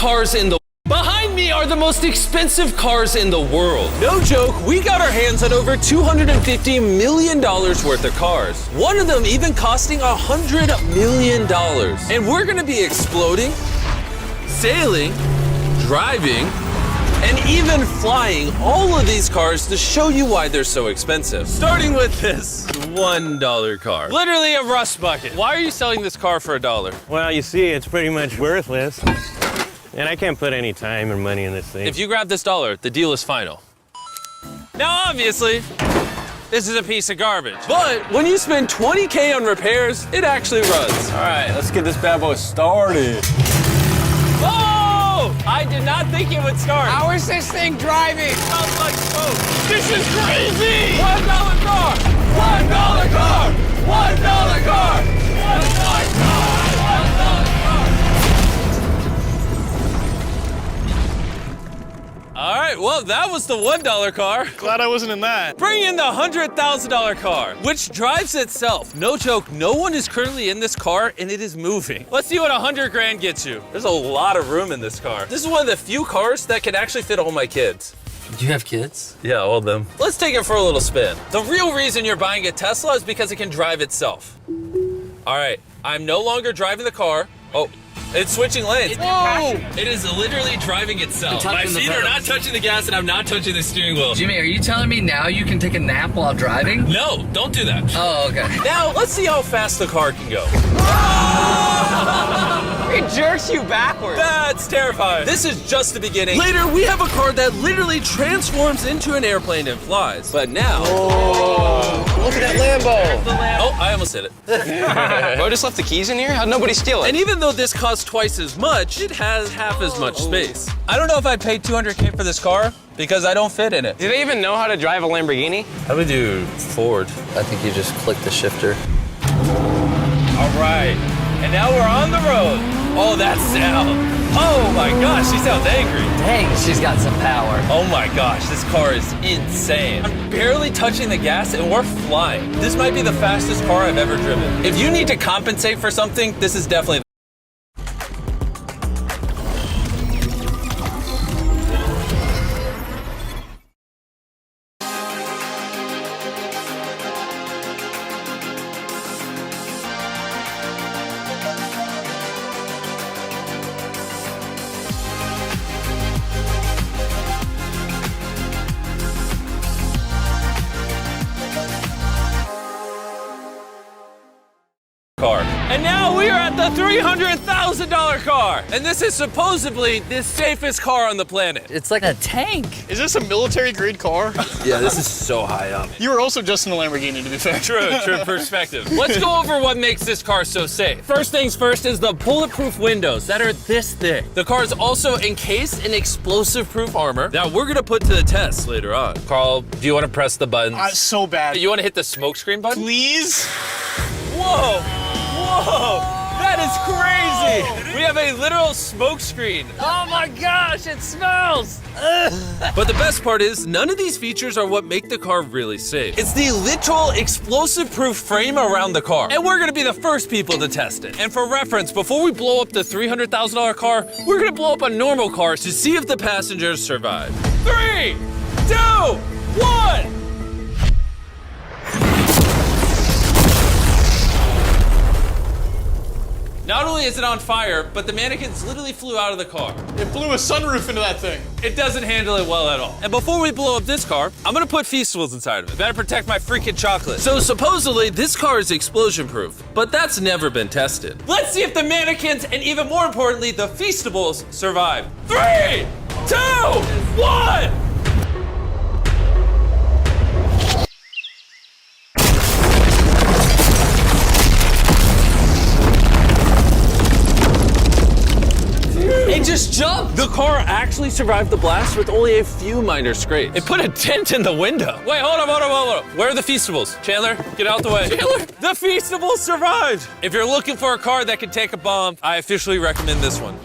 cars in the Behind me are the most expensive cars in the world. No joke, we got our hands on over $250 million worth of cars. One of them even costing $100 million. And we're gonna be exploding, sailing, driving, and even flying all of these cars to show you why they're so expensive. Starting with this $1 car. Literally a rust bucket. Why are you selling this car for $1? Well, you see, it's pretty much worthless. And I can't put any time or money in this thing. If you grab this $1, the deal is final. Now, obviously, this is a piece of garbage. But when you spend $20K on repairs, it actually runs. All right, let's get this bad boy started. Oh! I did not think it would start. How is this thing driving? Smells like smoke. This is crazy! $1 car! $1 car! $1 car! $1 car! All right, well, that was the $1 car. Glad I wasn't in that. Bring in the $100,000 car, which drives itself. No joke, no one is currently in this car and it is moving. Let's see what 100 grand gets you. There's a lot of room in this car. This is one of the few cars that can actually fit all my kids. Do you have kids? Yeah, all of them. Let's take it for a little spin. The real reason you're buying a Tesla is because it can drive itself. All right, I'm no longer driving the car. Oh. It's switching lanes. Whoa! It is literally driving itself. My touching the feet are pedal. not touching the gas and I'm not touching the steering wheel. Jimmy, are you telling me now you can take a nap while driving? No, don't do that. Oh, okay. Now, let's see how fast the car can go. It jerks you backwards. That's terrifying. This is just the beginning. Later, we have a car that literally transforms into an airplane and flies. But now... Look at that Lambo. Oh, I almost hit it. Bro just left the keys in here? How'd nobody steal it? And even though this costs twice as much, it has half as much space. I don't know if I'd pay $200K for this car because I don't fit in it. Do they even know how to drive a Lamborghini? How do we do Ford? I think you just click the shifter. All right, and now we're on the road. Oh, that sound. Oh my gosh, she sounds angry. Dang, she's got some power. Oh my gosh, this car is insane. I'm barely touching the gas and we're flying. This might be the fastest car I've ever driven. If you need to compensate for something, this is definitely car. And now we are at the $300,000 car. And this is supposedly the safest car on the planet. It's like a tank. Is this a military-grade car? Yeah, this is so high up. You were also just in a Lamborghini, to be fair. True perspective. Let's go over what makes this car so safe. First things first is the bulletproof windows that are this thick. The car is also encased in explosive-proof armor that we're gonna put to the test later on. Carl, do you wanna press the buttons? So bad. You wanna hit the smoke screen button? Please? Whoa! Whoa! That is crazy! We have a literal smoke screen. Oh my gosh, it smells! But the best part is, none of these features are what make the car really safe. It's the literal explosive-proof frame around the car. And we're gonna be the first people to test it. And for reference, before we blow up the $300,000 car, we're gonna blow up a normal car to see if the passengers survive. 3, 2, 1! Not only is it on fire, but the mannequins literally flew out of the car. It blew a sunroof into that thing. It doesn't handle it well at all. And before we blow up this car, I'm gonna put Feastables inside of it. Better protect my freaking chocolate. So supposedly, this car is explosion-proof, but that's never been tested. Let's see if the mannequins, and even more importantly, the Feastables, survive. 3, 2, 1! It just jumped! The car actually survived the blast with only a few minor scrapes. It put a dent in the window. Wait, hold up. Where are the Feastables? Chandler, get out the way. Chandler! The Feastables survived! If you're looking for a car that can take a bomb, I officially recommend this one.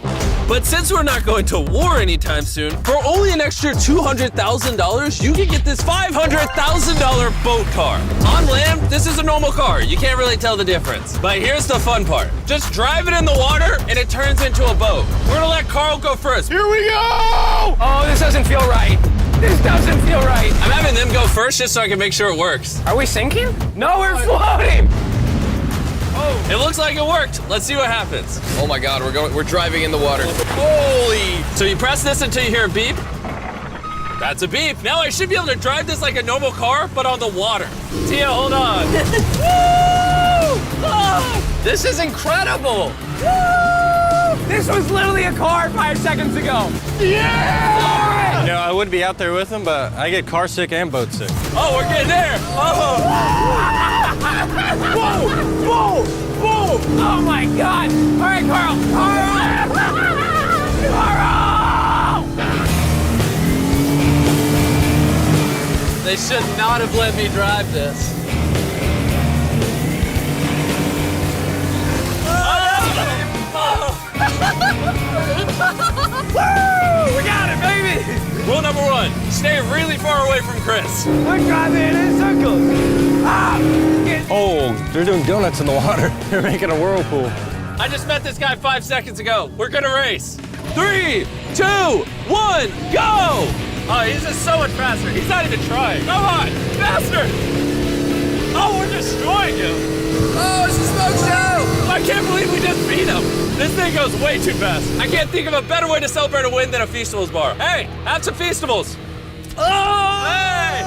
But since we're not going to war anytime soon, for only an extra $200,000, you can get this $500,000 boat car. On land, this is a normal car. You can't really tell the difference. But here's the fun part. Just drive it in the water and it turns into a boat. We're gonna let Carl go first. Here we go! Oh, this doesn't feel right. This doesn't feel right. I'm having them go first just so I can make sure it works. Are we sinking? No, we're floating. It looks like it worked. Let's see what happens. Oh my God, we're driving in the water. Holy! So you press this until you hear a beep. That's a beep. Now I should be able to drive this like a normal car, but on the water. Tia, hold on. Woo! Oh, this is incredible. Woo! This was literally a car 5 seconds ago. Yeah! You know, I would be out there with him, but I get car sick and boat sick. Oh, we're getting there. Oh. Whoa! Whoa! Whoa! Oh my God! All right, Carl! Carl! Carl! They should not have let me drive this. Woo! We got it, baby! Rule number 1, stay really far away from Chris. We're driving in circles. Ah! Oh, they're doing donuts in the water. They're making a whirlpool. I just met this guy 5 seconds ago. We're gonna race. 3, 2, 1, go! Oh, he's just so much faster. He's not even trying. Come on, faster! Oh, we're destroying him. Oh, it's a smoke show! I can't believe we just beat him. This thing goes way too fast. I can't think of a better way to celebrate a win than a Feastables bar. Hey, have some Feastables. Oh! Hey!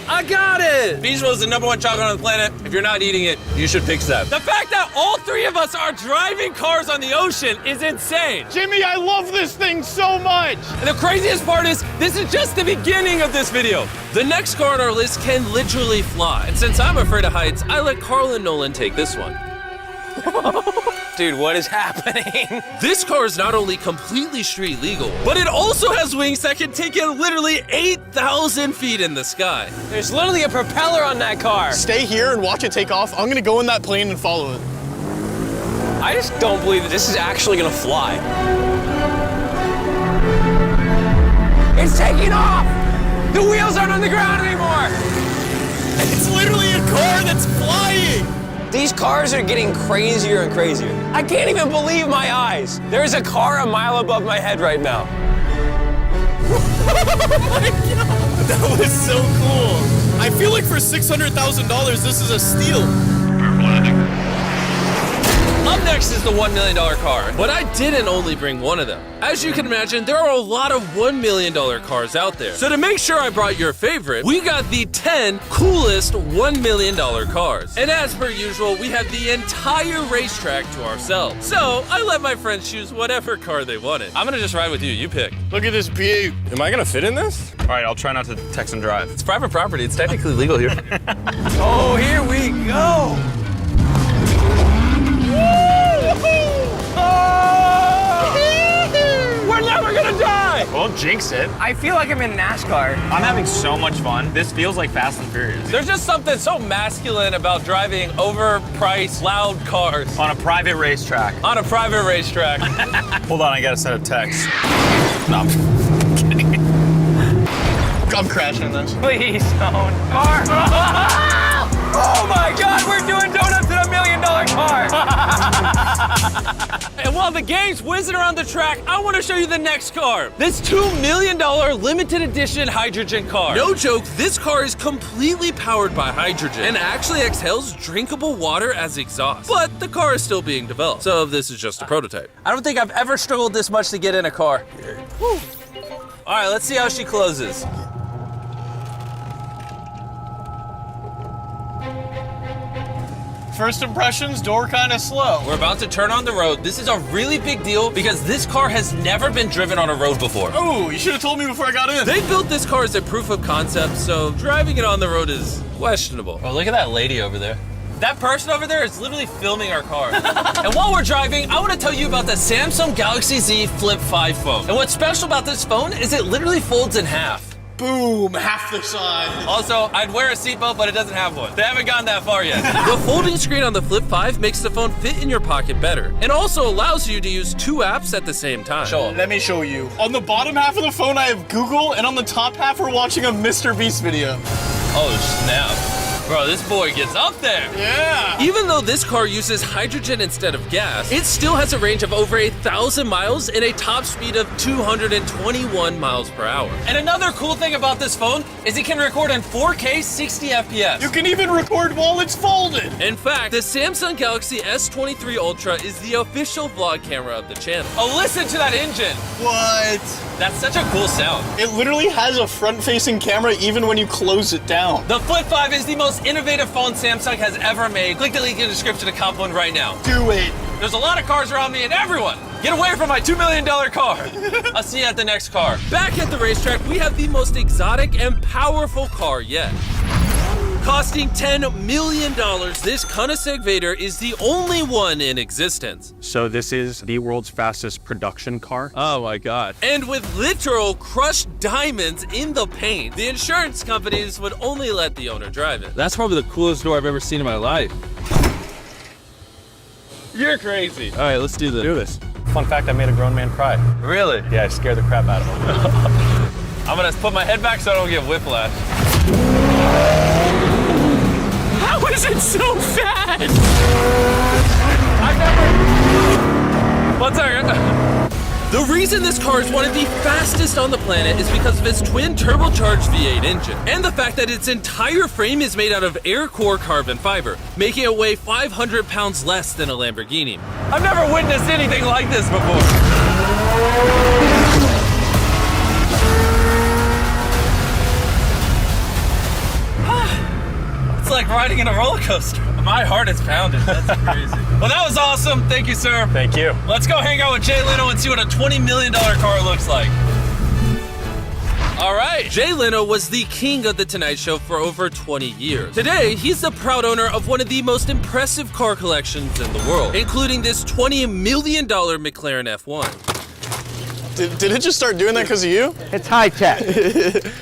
I got it! Feastables is the #1 chocolate on the planet. If you're not eating it, you should fix that. The fact that all 3 of us are driving cars on the ocean is insane. Jimmy, I love this thing so much! And the craziest part is, this is just the beginning of this video. The next car on our list can literally fly. And since I'm afraid of heights, I let Carl and Nolan take this one. Dude, what is happening? This car is not only completely street legal, but it also has wings that can take it literally 8,000 feet in the sky. There's literally a propeller on that car. Stay here and watch it take off. I'm gonna go in that plane and follow it. I just don't believe that this is actually gonna fly. It's taking off! The wheels aren't on the ground anymore! It's literally a car that's flying! These cars are getting crazier and crazier. I can't even believe my eyes. There is a car a mile above my head right now. Oh my God! That was so cool. I feel like for $600,000, this is a steal. Up next is the $1 million car, but I didn't only bring one of them. As you can imagine, there are a lot of $1 million cars out there. So to make sure I brought your favorite, we got the 10 coolest $1 million cars. And as per usual, we have the entire racetrack to ourselves. So I let my friends choose whatever car they wanted. I'm gonna just ride with you, you pick. Look at this beaut. Am I gonna fit in this? All right, I'll try not to text and drive. It's private property, it's technically legal here. Oh, here we go! We're never gonna die! Won't jinx it. I feel like I'm in NASCAR. I'm having so much fun. This feels like Fast and Furious. There's just something so masculine about driving overpriced, loud cars On a private racetrack. on a private racetrack. Hold on, I gotta send a text. No, I'm kidding. I'm crashing this. Please don't. Car. Oh my God, we're doing donuts in $1 million car. And while the game's whizzing around the track, I want to show you the next car. This $2 million limited edition hydrogen car. No joke, this car is completely powered by hydrogen and actually exhales drinkable water as exhaust. But the car is still being developed, so this is just a prototype. I don't think I've ever struggled this much to get in a car. Whew. All right, let's see how she closes. First impressions, door kind of slow. We're about to turn on the road. This is a really big deal because this car has never been driven on a road before. Oh, you should have told me before I got in. They built this car as a proof of concept, so driving it on the road is questionable. Oh, look at that lady over there. That person over there is literally filming our car. And while we're driving, I want to tell you about the Samsung Galaxy Z Flip 5 phone. And what's special about this phone is it literally folds in half. Boom, half the size. Also, I'd wear a seatbelt, but it doesn't have one. They haven't gone that far yet. The folding screen on the Flip 5 makes the phone fit in your pocket better, and also allows you to use 2 apps at the same time. Show 'em. Let me show you. On the bottom half of the phone, I have Google, and on the top half, we're watching a Mr. Beast video. Oh, snap. Bro, this boy gets up there. Yeah. Even though this car uses hydrogen instead of gas, it still has a range of over 1,000 miles and a top speed of 221 miles per hour. And another cool thing about this phone is it can record in 4K 60 FPS. You can even record while it's folded. In fact, the Samsung Galaxy S23 Ultra is the official vlog camera of the channel. Oh, listen to that engine. What? That's such a cool sound. It literally has a front-facing camera even when you close it down. The Flip 5 is the most innovative phone Samsung has ever made. Click the link in the description to cop one right now. Do it. There's a lot of cars around me and everyone, get away from my $2 million car. I'll see you at the next car. Back at the racetrack, we have the most exotic and powerful car yet. Costing $10 million, this Koenigsegg Vader is the only one in existence. So this is the world's fastest production car. Oh my God. And with literal crushed diamonds in the paint, the insurance companies would only let the owner drive it. That's probably the coolest door I've ever seen in my life. You're crazy. All right, let's do this. Do this. Fun fact, I made a grown man cry. Really? Yeah, I scared the crap out of him. I'm gonna put my head back so I don't get whiplash. How is it so fast? One second. The reason this car is one of the fastest on the planet is because of its twin turbocharged V8 engine, and the fact that its entire frame is made out of air core carbon fiber, making it weigh 500 pounds less than a Lamborghini. I've never witnessed anything like this before. It's like riding in a roller coaster. My heart is pounding. That's crazy. Well, that was awesome. Thank you, sir. Thank you. Let's go hang out with Jay Leno and see what a $20 million car looks like. All right. Jay Leno was the king of The Tonight Show for over 20 years. Today, he's the proud owner of one of the most impressive car collections in the world, including this $20 million McLaren F1. Did it just start doing that because of you? It's high tech.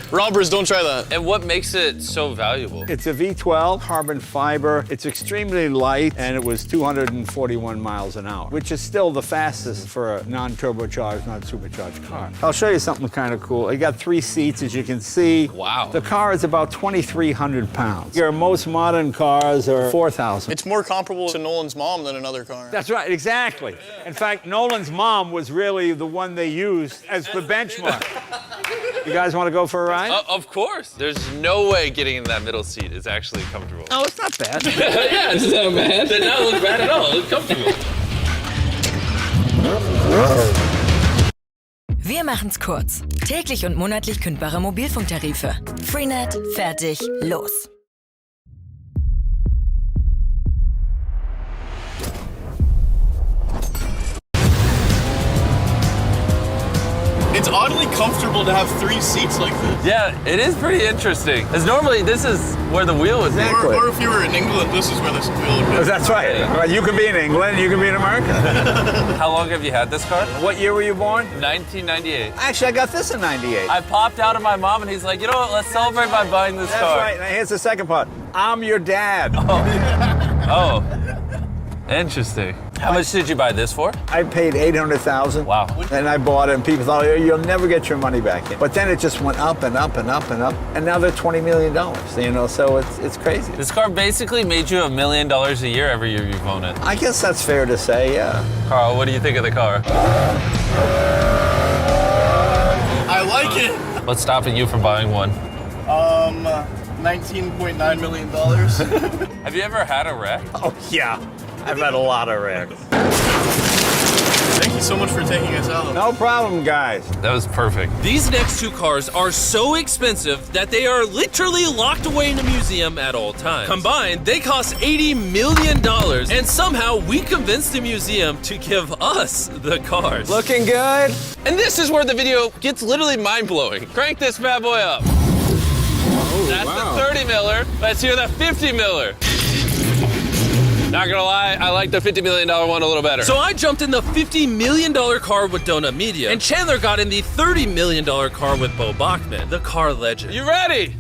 Robbers, don't try that. And what makes it so valuable? It's a V12 carbon fiber. It's extremely light, and it was 241 miles an hour, which is still the fastest for a non-turbocharged, non-supercharged car. I'll show you something kind of cool. It got 3 seats, as you can see. Wow. The car is about 2,300 pounds. Your most modern cars are 4,000. It's more comparable to Nolan's mom than another car. That's right, exactly. In fact, Nolan's mom was really the one they used as the benchmark. You guys want to go for a ride? Of course. There's no way getting in that middle seat is actually comfortable. Oh, it's not bad. Yeah, it's not bad. It does not look bad at all. It looks comfortable. Wir machen's kurz. Täglich und monatlich kündbare Mobilfunktarife. Freenet, fertig, los. It's oddly comfortable to have 3 seats like this. Yeah, it is pretty interesting. Because normally this is where the wheel would be. Exactly. Or if you were in England, this is where this wheel would be. That's right. Well, you can be in England, you can be in America. How long have you had this car? What year were you born? 1998. Actually, I got this in 98. I popped out of my mom and he's like, you know what, let's celebrate by buying this That's car. right. Now here's the second part. I'm your dad. Oh, interesting. How much did you buy this for? I paid $800,000. Wow. And I bought it, and people thought, oh, you'll never get your money back in. But then it just went up and up and up and up, and now they're $20 million. You know, so it's crazy. This car basically made you $1 million a year every year you've owned it. I guess that's fair to say, yeah. Carl, what do you think of the car? I like it. What's stopping you from buying one? $19.9 million. Have you ever had a wreck? Oh, yeah. I've had a lot of wrecks. Thank you so much for taking us out. No problem, guys. That was perfect. These next 2 cars are so expensive that they are literally locked away in a museum at all times. Combined, they cost $80 million, and somehow we convinced the museum to give us the cars. Looking good. And this is where the video gets literally mind-blowing. Crank this bad boy up. That's the 30 miller. Let's hear the 50 miller. Not gonna lie, I like the $50 million one a little better. So I jumped in the $50 million car with Donut Media, and Chandler got in the $30 million car with Bo Bachman, the car legend. You ready?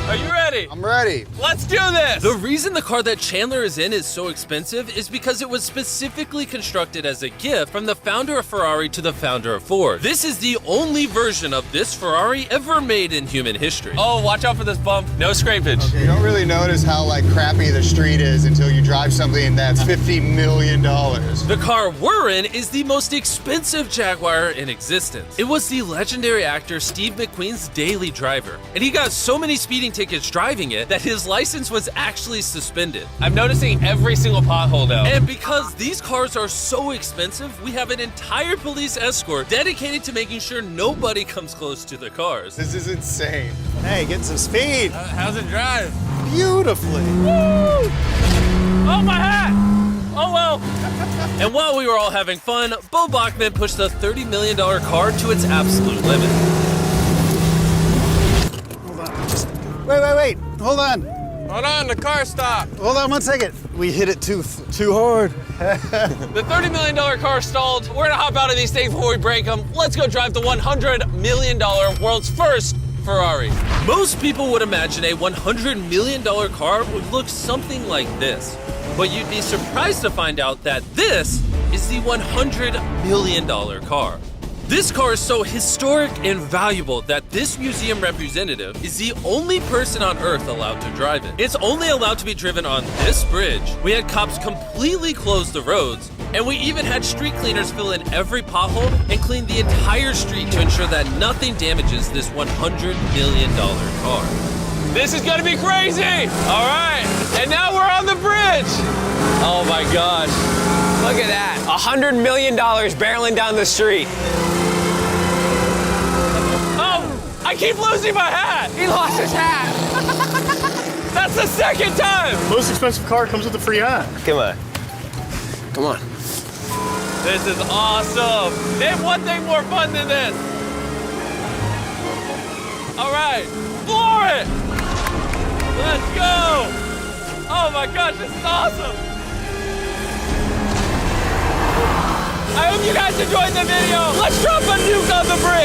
Are you ready? I'm ready. Let's do this! The reason the car that Chandler is in is so expensive is because it was specifically constructed as a gift from the founder of Ferrari to the founder of Ford. This is the only version of this Ferrari ever made in human history. Oh, watch out for this bump. No scrapage. Okay, you don't really notice how crappy the street is until you drive something that's $50 million. The car we're in is the most expensive Jaguar in existence. It was the legendary actor Steve McQueen's daily driver, and he got so many speeding tickets driving it that his license was actually suspended. I'm noticing every single pothole though. And because these cars are so expensive, we have an entire police escort dedicated to making sure nobody comes close to the cars. This is insane. Hey, get some speed. How's it drive? Beautifully. Woo! Oh, my hat! Oh well. And while we were all having fun, Bo Bachman pushed the $30 million car to its absolute limit. Wait. Hold on. Hold on, the car stopped. Hold on 1 second. We hit it too hard. The $30 million car stalled. We're gonna hop out of these things before we break them. Let's go drive the $100 million world's first Ferrari. Most people would imagine a $100 million car would look something like this. But you'd be surprised to find out that this is the $100 million car. This car is so historic and valuable that this museum representative is the only person on Earth allowed to drive it. It's only allowed to be driven on this bridge. We had cops completely close the roads, and we even had street cleaners fill in every pothole and clean the entire street to ensure that nothing damages this $100 million car. This is gonna be crazy! All right, and now we're on the bridge! Oh my gosh. Look at that. $100 million barreling down the street. I keep losing my hat! He lost his hat. That's the second time! Most expensive car comes with a free hat. Come on. This is awesome! Name one thing more fun than this! All right, floor it! Let's go! Oh my gosh, this is awesome! I hope you guys enjoyed the video! Let's drop a nuke on the bridge!